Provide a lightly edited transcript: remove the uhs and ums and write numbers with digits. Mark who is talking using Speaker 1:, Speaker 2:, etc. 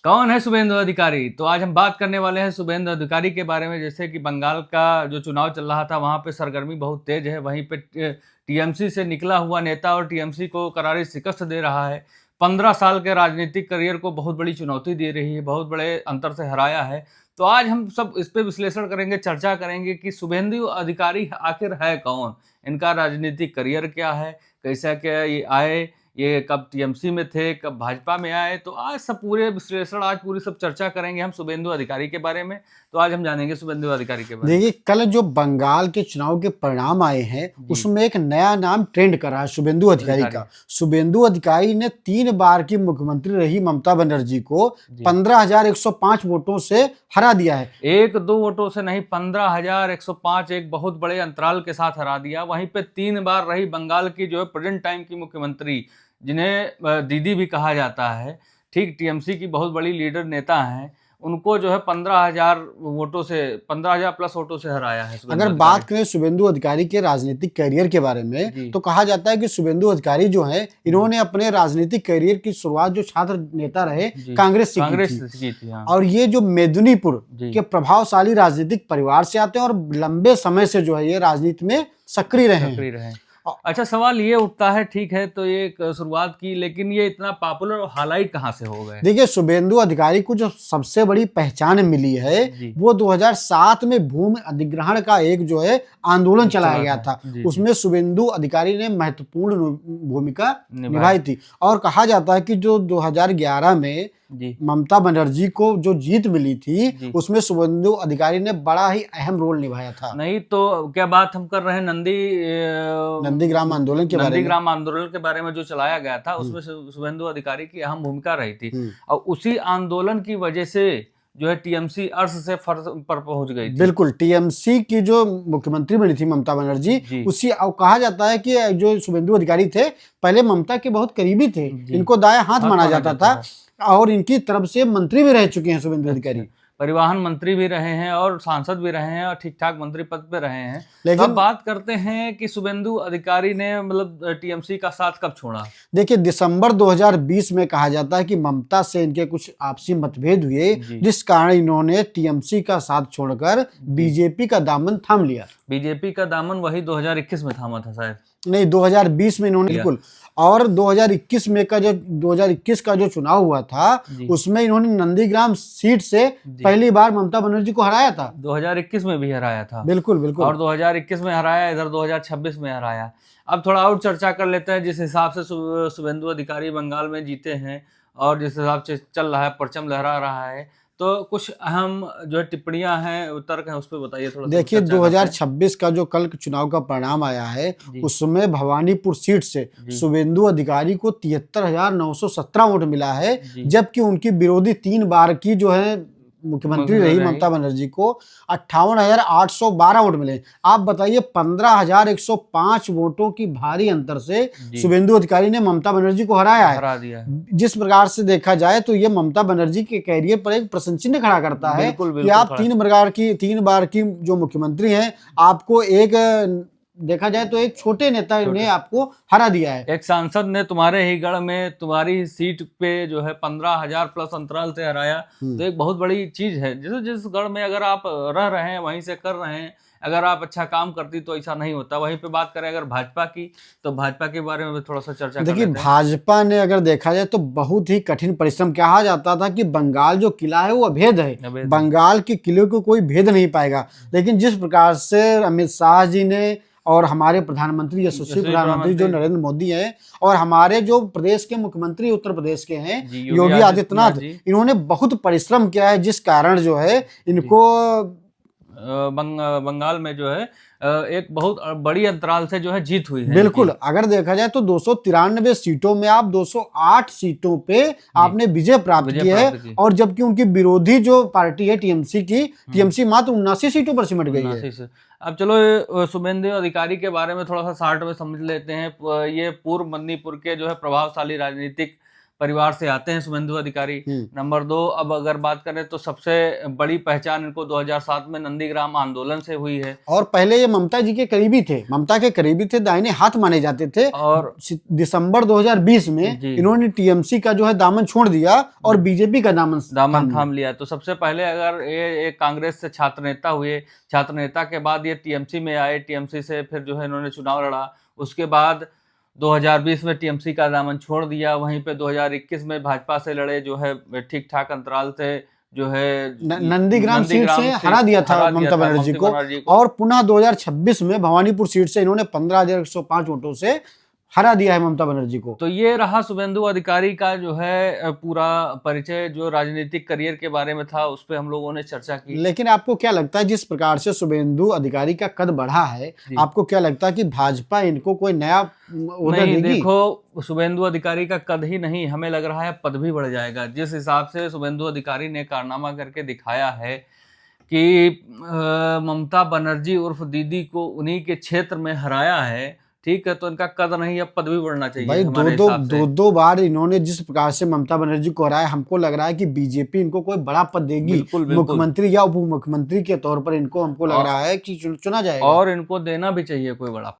Speaker 1: कौन है शुभेंदु अधिकारी? तो आज हम बात करने वाले हैं शुभेंदु अधिकारी के बारे में। जैसे कि बंगाल का जो चुनाव चल रहा था वहाँ पे सरगर्मी बहुत तेज है। वहीं पे टीएमसी से निकला हुआ नेता और टीएमसी को करारी शिकस्त दे रहा है। 15 साल के राजनीतिक करियर को बहुत बड़ी चुनौती दे रही है, बहुत बड़े अंतर से हराया है। तो आज हम सब इस पे विश्लेषण करेंगे, चर्चा करेंगे कि शुभेंदु अधिकारी आखिर है कौन, इनका राजनीतिक करियर क्या है, कैसा क्या ये आए, ये कब टीएमसी में थे, कब भाजपा में आए। तो आज सब पूरे विश्लेषण, आज पूरी सब चर्चा करेंगे हम शुभेंदु अधिकारी के बारे में। तो आज हम जानेंगे शुभेंदु अधिकारी के बारे में।
Speaker 2: देखिए, कल जो बंगाल के चुनाव के परिणाम आए हैं उसमें एक नया नाम ट्रेंड कर रहा है शुभेंदु अधिकारी का। शुभेंदु अधिकारी ने 3 बार की मुख्यमंत्री रही ममता बनर्जी को 15,105 वोटों से हरा दिया है।
Speaker 1: 1-2 वोटों से नहीं, 15,105 एक बहुत बड़े अंतराल के साथ हरा दिया। वहीं पे 3 बार रही बंगाल की जो है प्रेजेंट टाइम की मुख्यमंत्री, जिन्हें दीदी भी कहा जाता है, ठीक, टीएमसी की बहुत बड़ी लीडर नेता हैं, उनको जो है 15,000 वोटों से, 15,000 प्लस वोटों से हराया है।
Speaker 2: अगर बात करें शुभेंदु अधिकारी के राजनीतिक करियर के बारे में तो कहा जाता है कि शुभेंदु अधिकारी जो है, इन्होंने अपने राजनीतिक करियर की शुरुआत जो छात्र नेता रहे कांग्रेस से की थी। और ये जो मेदिनीपुर के प्रभावशाली राजनीतिक परिवार से आते हैं और लंबे समय से जो है ये राजनीति में सक्रिय रहे।
Speaker 1: अच्छा, सवाल ये उठता है, ठीक है, तो ये शुरुआत की, लेकिन ये इतना पॉपुलर और हाईलाइट कहाँ से हो गए?
Speaker 2: देखिए, शुभेंदु अधिकारी को जो सबसे बड़ी पहचान मिली है वो 2007 में भूमि अधिग्रहण का एक जो है आंदोलन चलाया गया था। उसमें शुभेंदु अधिकारी ने महत्वपूर्ण भूमिका निभाई थी और कहा जाता है कि जो 2011 में ममता बनर्जी को जो जीत मिली थी उसमें शुभेंदु अधिकारी ने बड़ा ही अहम रोल निभाया था।
Speaker 1: नहीं तो क्या बात हम कर रहे हैं
Speaker 2: नंदीग्राम आंदोलन के बारे में?
Speaker 1: नंदीग्राम आंदोल के बारे में जो चलाया गया था उसमें शुभेंदु अधिकारी की अहम भूमिका रही थी और उसी आंदोलन की वजह से जो है टीएमसी अर्श से फर्श पर पहुंच गई थी।
Speaker 2: बिल्कुल, टीएमसी की जो मुख्यमंत्री बनी थी ममता बनर्जी, उसी कहा जाता है कि जो शुभेंदु अधिकारी थे पहले ममता के बहुत करीबी थे, इनको दायां हाथ माना जाता था और इनकी तरफ से मंत्री भी रह चुके हैं शुभेंदु अधिकारी।
Speaker 1: परिवहन मंत्री भी रहे हैं और सांसद भी रहे हैं और ठीक ठाक मंत्री पद पे रहे हैं। लेकिन अब बात करते हैं कि शुभेंदु अधिकारी ने मतलब टीएमसी का साथ कब छोड़ा?
Speaker 2: देखिए, दिसंबर 2020 में कहा जाता है कि ममता से इनके कुछ आपसी मतभेद हुए, जिस कारण इन्होंने टीएमसी का साथ छोड़कर बीजेपी का दामन थाम लिया।
Speaker 1: बीजेपी का दामन वही 2021 में थामा था शायद?
Speaker 2: नहीं, 2020 में इन्होंने, बिल्कुल। और 2021 का जो चुनाव हुआ था उसमें इन्होंने नंदीग्राम सीट से पहली बार ममता बनर्जी को हराया था।
Speaker 1: 2021 में भी हराया था,
Speaker 2: बिल्कुल बिल्कुल।
Speaker 1: और 2021 में हराया, इधर 2026 में हराया। अब थोड़ा और चर्चा कर लेते हैं। जिस हिसाब से शुभेंदु अधिकारी बंगाल में जीते हैं और जिस हिसाब से चल रहा है, परचम लहरा रहा है, तो कुछ अहम जो है टिप्पणियां हैं, तर्क हैं, उस पर बताइए थोड़ा।
Speaker 2: देखिए, 2026 का जो कल चुनाव का परिणाम आया है उसमें भवानीपुर सीट से शुभेंदु अधिकारी को 73,917 वोट मिला है, जबकि उनकी विरोधी 3 बार की जो है मुख्यमंत्री रही ममता बनर्जी को 58,812 वोट मिले। आप बताइए, 15,105 वोटों की भारी अंतर से शुभेंदु अधिकारी ने ममता बनर्जी को हरा दिया है। जिस प्रकार से देखा जाए तो ये ममता बनर्जी के कैरियर पर एक प्रश्न चिन्ह खड़ा करता है कि आप 3 बार की जो मुख्यमंत्री हैं, आपको एक देखा जाए तो एक छोटे नेता ने आपको हरा दिया है।
Speaker 1: एक सांसद ने तुम्हारे ही गढ़ में, तुम्हारी सीट पे जो है 15,000 प्लस अंतराल से हराया, तो एक बहुत बड़ी चीज है। जिस गढ़ में अगर आप रह रहे हैं, वहीं से कर रहे हैं, अगर आप अच्छा काम करती तो ऐसा नहीं होता। वहीं पे बात करें अगर भाजपा की, तो भाजपा के बारे में भी थोड़ा सा चर्चा
Speaker 2: देखिए, भाजपा ने अगर देखा जाए तो बहुत ही कठिन परिश्रम, कहा जाता था कि बंगाल जो किला है वो अभेद है, बंगाल के किले को कोई भेद नहीं पाएगा। लेकिन जिस प्रकार से अमित शाह जी ने और हमारे प्रधानमंत्री, यशस्वी प्रधानमंत्री जो नरेंद्र मोदी हैं, और हमारे जो प्रदेश के मुख्यमंत्री उत्तर प्रदेश के हैं योगी आदित्यनाथ, इन्होंने बहुत परिश्रम किया है, जिस कारण जो है इनको
Speaker 1: बंगाल में जो है एक बहुत बड़ी अंतराल से जो है जीत हुई है।
Speaker 2: बिल्कुल, अगर देखा जाए तो 293 सीटों में आप 208 सीटों पे आपने विजय प्राप्त की है, और जबकि उनकी विरोधी जो पार्टी है टीएमसी मात्र 79 सीटों पर सिमट गई है।
Speaker 1: अब चलो शुभेंदु अधिकारी के बारे में थोड़ा सा शॉर्ट में समझ लेते हैं। ये पूर्व मणिपुर के जो है प्रभावशाली राजनीतिक परिवार से आते हैं शुभेंदु अधिकारी। नंबर 2, अब अगर बात करें तो सबसे बड़ी पहचान इनको 2007 में नंदीग्राम आंदोलन से हुई है।
Speaker 2: और पहले ये ममता जी के करीबी थे, ममता के करीबी थे, दाहिने हाथ माने जाते थे।
Speaker 1: और
Speaker 2: दिसंबर 2020 में इन्होंने टीएमसी का जो है दामन छोड़ दिया और बीजेपी का दामन
Speaker 1: थाम लिया। तो सबसे पहले अगर ये कांग्रेस से छात्र नेता हुए, छात्र नेता के बाद ये टीएमसी में आए, टीएमसी से फिर जो है इन्होंने चुनाव लड़ा। उसके बाद 2020 में टीएमसी का दामन छोड़ दिया। वहीं पे 2021 में भाजपा से लड़े, जो है ठीक ठाक अंतराल से जो है
Speaker 2: नंदीग्राम सीट से हरा दिया था ममता बनर्जी को। और पुनः 2026 में भवानीपुर सीट से इन्होंने 15,105 वोटों से हरा दिया है ममता बनर्जी को।
Speaker 1: तो ये रहा शुभेंदु अधिकारी का जो है पूरा परिचय, जो राजनीतिक करियर के बारे में था उस पर हम लोगों ने चर्चा की।
Speaker 2: लेकिन आपको क्या लगता है, जिस प्रकार से शुभेंदु अधिकारी का कद बढ़ा है, आपको क्या लगता है कि भाजपा इनको कोई नया ओहदा देगी?
Speaker 1: देखो, शुभेंदु अधिकारी का कद ही नहीं, हमें लग रहा है पद भी बढ़ जाएगा। जिस हिसाब से शुभेंदु अधिकारी ने कारनामा करके दिखाया है कि ममता बनर्जी उर्फ दीदी को उन्हीं के क्षेत्र में हराया है, ठीक है, तो इनका कद नहीं, अब पद भी बढ़ना चाहिए।
Speaker 2: भाई दो बार इन्होंने जिस प्रकार से ममता बनर्जी को हराया, हमको लग रहा है कि बीजेपी इनको कोई बड़ा पद देगी, मुख्यमंत्री या उप मुख्यमंत्री के तौर पर इनको हमको लग रहा है कि चुना जाएगा।
Speaker 1: और इनको देना भी चाहिए कोई बड़ा